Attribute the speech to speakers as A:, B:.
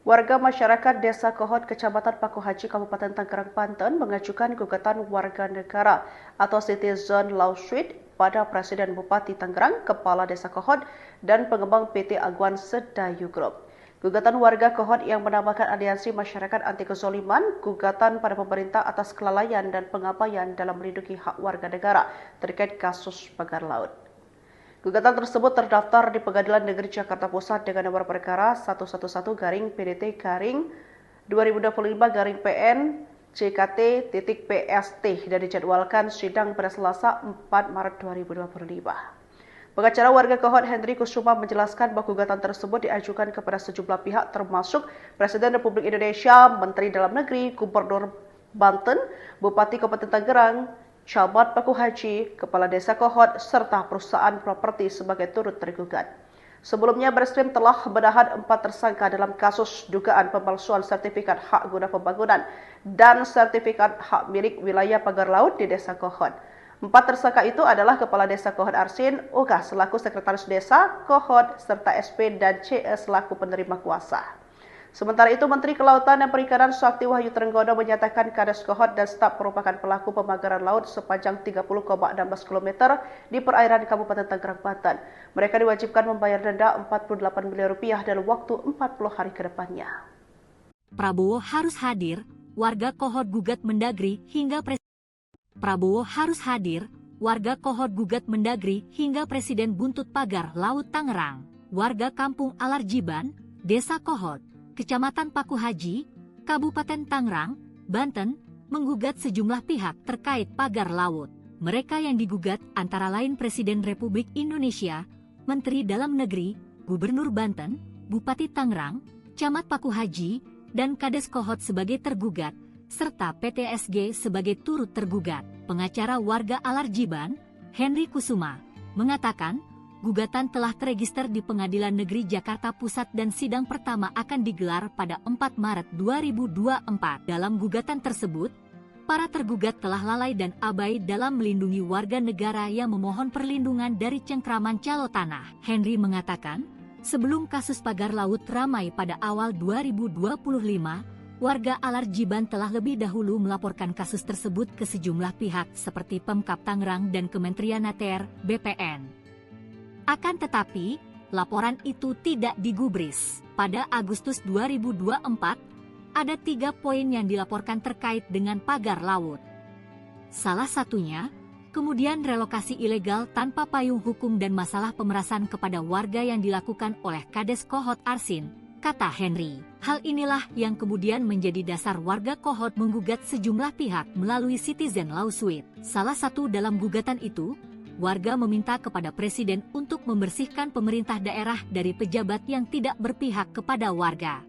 A: Warga masyarakat Desa Kohot, Kecamatan Paku Haji, Kabupaten Tangerang, Banten mengajukan gugatan warga negara atau citizen lawsuit pada Presiden Bupati Tangerang, Kepala Desa Kohot, dan pengembang PT Aguan Sedayu Group. Gugatan warga Kohot yang menamakan Aliansi Masyarakat Anti Kezoliman, gugatan pada pemerintah atas kelalaian dan pengabaian dalam melindungi hak warga negara terkait kasus pagar laut. Gugatan tersebut terdaftar di Pengadilan Negeri Jakarta Pusat dengan nomor perkara 111-PDT-2025-PN CKT.PST dan dijadwalkan sidang pada Selasa 4 Maret 2025. Pengacara warga Kohot Henry Kusuma menjelaskan bahwa gugatan tersebut diajukan kepada sejumlah pihak termasuk Presiden Republik Indonesia, Menteri Dalam Negeri, Gubernur Banten, Bupati Kabupaten Tangerang, Camat Paku Haji, Kepala Desa Kohot, serta perusahaan properti sebagai turut tergugat. Sebelumnya, Bareskrim telah menahan 4 tersangka dalam kasus dugaan pemalsuan sertifikat hak guna pembangunan dan sertifikat hak milik wilayah pagar laut di Desa Kohot. 4 tersangka itu adalah Kepala Desa Kohot Arsin, Uga selaku Sekretaris Desa Kohot, serta SP dan CE selaku penerima kuasa. Sementara itu, Menteri Kelautan dan Perikanan Sakti Wahyu Trenggono menyatakan Kades Kohot dan staf merupakan pelaku pemagaran laut sepanjang 30,16 km di perairan Kabupaten Tangerang, Banten. Mereka diwajibkan membayar denda Rp48 miliar dalam waktu 40 hari ke depannya.
B: Prabowo harus hadir, warga Kohot gugat Mendagri hingga Prabowo harus hadir, warga Kohot gugat Mendagri hingga Presiden buntut pagar laut Tangerang. Warga Kampung Alarjiban, Desa Kohot, Kecamatan Paku Haji, Kabupaten Tangerang, Banten, menggugat sejumlah pihak terkait pagar laut. Mereka yang digugat antara lain Presiden Republik Indonesia, Menteri Dalam Negeri, Gubernur Banten, Bupati Tangerang, Camat Paku Haji, dan Kades Kohot sebagai tergugat, serta PTSG sebagai turut tergugat. Pengacara warga Alarjiban, Henry Kusuma, mengatakan, gugatan telah terregister di Pengadilan Negeri Jakarta Pusat dan sidang pertama akan digelar pada 4 Maret 2024. Dalam gugatan tersebut, para tergugat telah lalai dan abai dalam melindungi warga negara yang memohon perlindungan dari cengkraman calo tanah. Henry mengatakan, sebelum kasus pagar laut ramai pada awal 2025, warga Alarjiban telah lebih dahulu melaporkan kasus tersebut ke sejumlah pihak seperti Pemkab Tangerang dan Kementerian ATR, BPN. Akan tetapi, laporan itu tidak digubris. Pada Agustus 2024, ada 3 poin yang dilaporkan terkait dengan pagar laut. Salah satunya, kemudian relokasi ilegal tanpa payung hukum dan masalah pemerasan kepada warga yang dilakukan oleh Kades Kohot Arsin, kata Henry. Hal inilah yang kemudian menjadi dasar warga Kohot menggugat sejumlah pihak melalui citizen lawsuit. Salah satu dalam gugatan itu, warga meminta kepada Presiden untuk membersihkan pemerintah daerah dari pejabat yang tidak berpihak kepada warga.